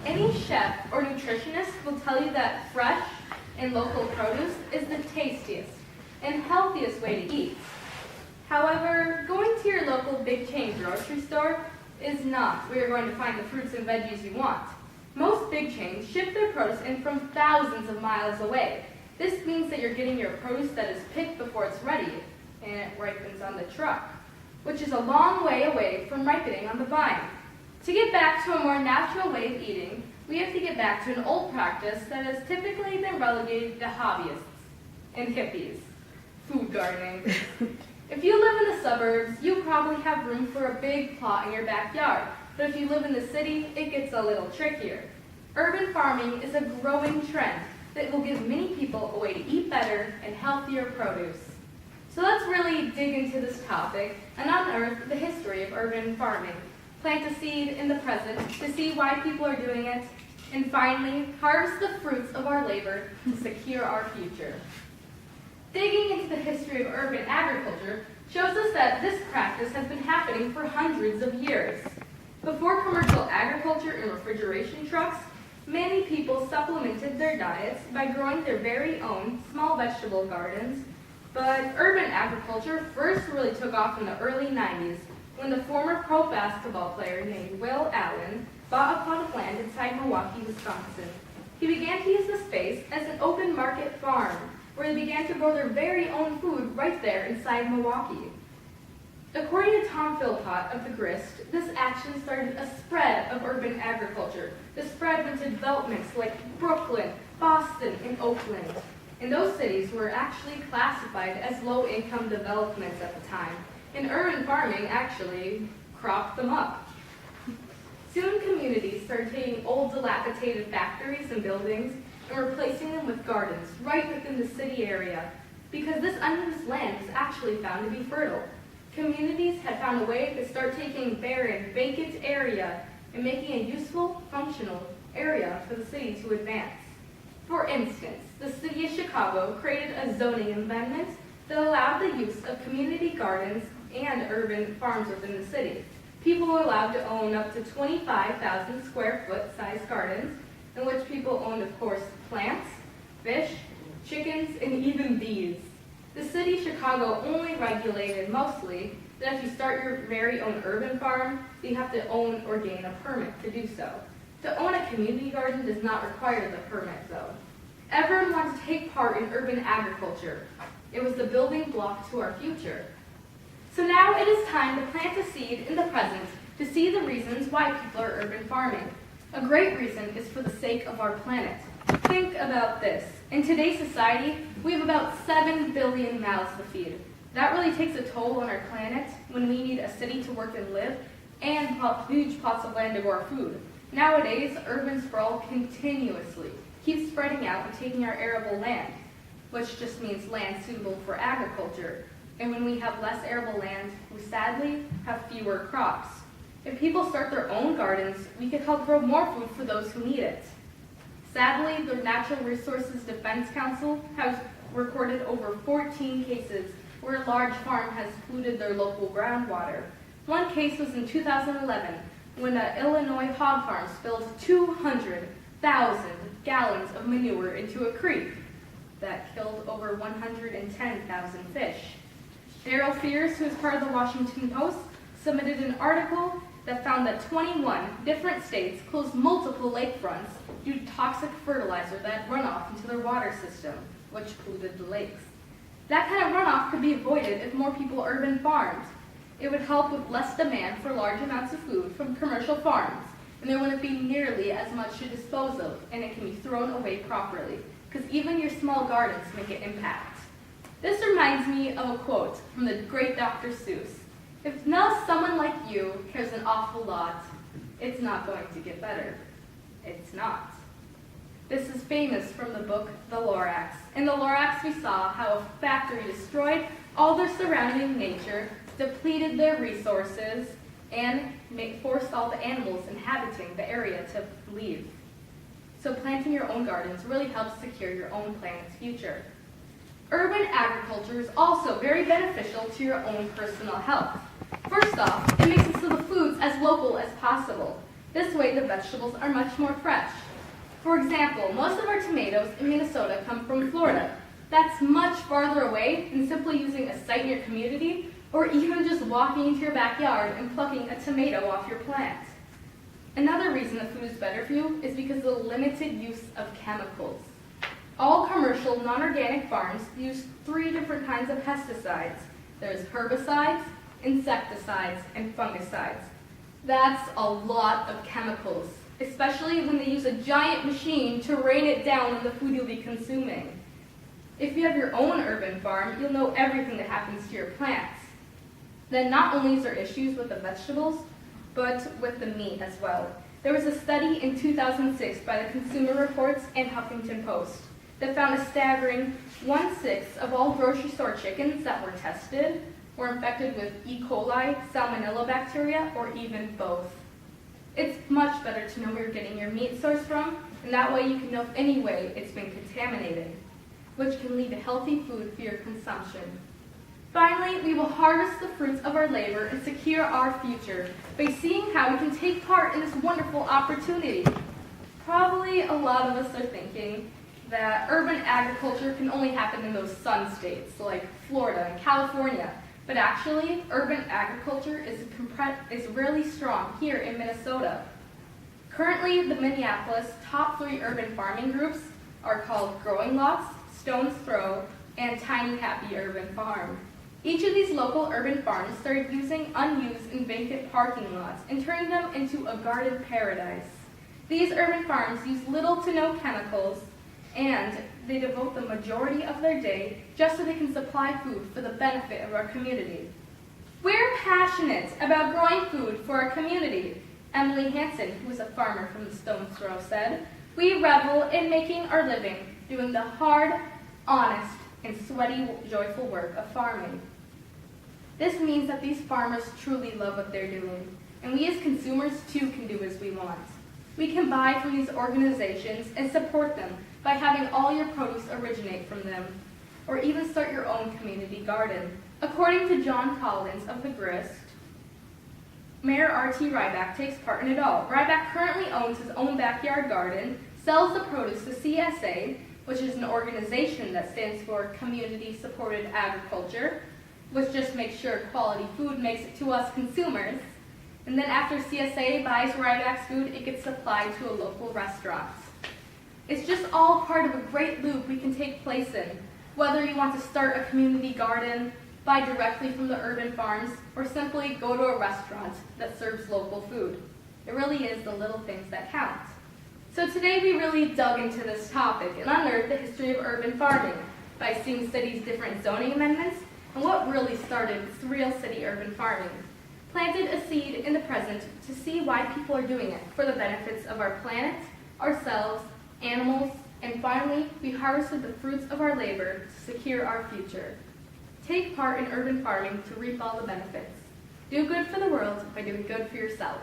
Any chef or nutritionist will tell you that fresh and local produce is the tastiest and healthiest way to eat. However, going to your local big chain grocery store is not where you're going to find the fruits and veggies you want. Most big chains ship their produce in from thousands of miles away. This means that you're getting your produce that is picked before it's ready and it ripens on the truck, which is a long way away from ripening on the vine. To get back to a more natural way of eating, we have to get back to an old practice that has typically been relegated to hobbyists and hippies: food gardening. If you live in the suburbs, you probably have room for a big plot in your backyard, but if you live in the city, it gets a little trickier. Urban farming is a growing trend that will give many people a way to eat better and healthier produce. So let's really dig into this topic and unearth the history of urban farming. Plant a seed in the present to see why people are doing it, and finally, harvest the fruits of our labor to secure our future. Digging into the history of urban agriculture shows us that this practice has been happening for hundreds of years. Before commercial agriculture and refrigeration trucks, many people supplemented their diets by growing their very own small vegetable gardens, but urban agriculture first really took off in the early 90s when the former pro basketball player named Will Allen bought a plot of land inside Milwaukee, Wisconsin. He began to use the space as an open market farm, where they began to grow their very own food right there inside Milwaukee. According to Tom Philpott of the Grist, this action started a spread of urban agriculture. The spread went to developments like Brooklyn, Boston, and Oakland. And those cities were actually classified as low-income developments at the time, and urban farming actually cropped them up. Soon communities started taking old dilapidated factories and buildings and replacing them with gardens right within the city area, because this unused land was actually found to be fertile. Communities had found a way to start taking barren, vacant area and making a useful, functional area for the city to advance. For instance, the city of Chicago created a zoning amendment that allowed the use of community gardens and urban farms within the city. People were allowed to own up to 25,000 square foot sized gardens, in which people owned, of course, plants, fish, chickens, and even bees. The city of Chicago only regulated mostly that if you start your very own urban farm, you have to own or gain a permit to do so. To own a community garden does not require the permit, though. Everyone wanted to take part in urban agriculture. It was the building block to our future. So now it is time to plant a seed in the present to see the reasons why people are urban farming. A great reason is for the sake of our planet. Think about this. In today's society, we have about 7 billion mouths to feed. That really takes a toll on our planet when we need a city to work and live and huge plots of land to grow our food. Nowadays, urban sprawl continuously keeps spreading out and taking our arable land, which just means land suitable for agriculture. And when we have less arable land, we sadly have fewer crops. If people start their own gardens, we could help grow more food for those who need it. Sadly, the Natural Resources Defense Council has recorded over 14 cases where a large farm has polluted their local groundwater. One case was in 2011 when an Illinois hog farm spilled 200,000 gallons of manure into a creek that killed over 110,000 fish. Daryl Fears, who is part of the Washington Post, submitted an article that found that 21 different states closed multiple lakefronts due to toxic fertilizer that had run off into their water system, which polluted the lakes. That kind of runoff could be avoided if more people urban farmed. It would help with less demand for large amounts of food from commercial farms, and there wouldn't be nearly as much to dispose of, and it can be thrown away properly, because even your small gardens make an impact. This reminds me of a quote from the great Dr. Seuss. If not someone like you cares an awful lot, it's not going to get better. It's not. This is famous from the book The Lorax. In The Lorax, we saw how a factory destroyed all their surrounding nature, depleted their resources, and forced all the animals inhabiting the area to leave. So planting your own gardens really helps secure your own planet's future. Urban agriculture is also very beneficial to your own personal health. First off, it makes it so the food's as local as possible. This way, the vegetables are much more fresh. For example, most of our tomatoes in Minnesota come from Florida. That's much farther away than simply using a site in your community or even just walking into your backyard and plucking a tomato off your plant. Another reason the food is better for you is because of the limited use of chemicals. All commercial, non-organic farms use 3 different kinds of pesticides. There's herbicides, insecticides, and fungicides. That's a lot of chemicals, especially when they use a giant machine to rain it down on the food you'll be consuming. If you have your own urban farm, you'll know everything that happens to your plants. Then not only is there issues with the vegetables, but with the meat as well. There was a study in 2006 by the Consumer Reports and Huffington Post that found a staggering 1/6 of all grocery store chickens that were tested were infected with E. coli, salmonella bacteria, or even both. It's much better to know where you're getting your meat source from, and that way you can know if any way it's been contaminated, which can lead to healthy food for your consumption. Finally, we will harvest the fruits of our labor and secure our future by seeing how we can take part in this wonderful opportunity. Probably a lot of us are thinking that urban agriculture can only happen in those sun states like Florida and California, but actually urban agriculture is really strong here in Minnesota. Currently, the Minneapolis top 3 urban farming groups are called Growing Lots, Stone's Throw, and Tiny Happy Urban Farm. Each of these local urban farms started using unused and vacant parking lots and turning them into a garden paradise. These urban farms use little to no chemicals, and they devote the majority of their day just so they can supply food for the benefit of our community. We're passionate about growing food for our community. Emily Hansen, who is a farmer from the Stone's Throw, said, "We revel in making our living, doing the hard, honest, and sweaty, joyful work of farming." This means that these farmers truly love what they're doing, and we as consumers too can do as we want. We can buy from these organizations and support them by having all your produce originate from them, or even start your own community garden. According to John Collins of the Grist, Mayor R.T. Ryback takes part in it all. Ryback currently owns his own backyard garden, sells the produce to CSA, which is an organization that stands for Community Supported Agriculture, which just makes sure quality food makes it to us consumers. And then after CSA buys Ryback's food, it gets supplied to a local restaurant. It's just all part of a great loop we can take place in, whether you want to start a community garden, buy directly from the urban farms, or simply go to a restaurant that serves local food. It really is the little things that count. So today we really dug into this topic and unearthed the history of urban farming by seeing cities' different zoning amendments and what really started this real city urban farming. Planted a seed in the present to see why people are doing it for the benefits of our planet, ourselves, animals, and finally, we harvested the fruits of our labor to secure our future. Take part in urban farming to reap all the benefits. Do good for the world by doing good for yourself.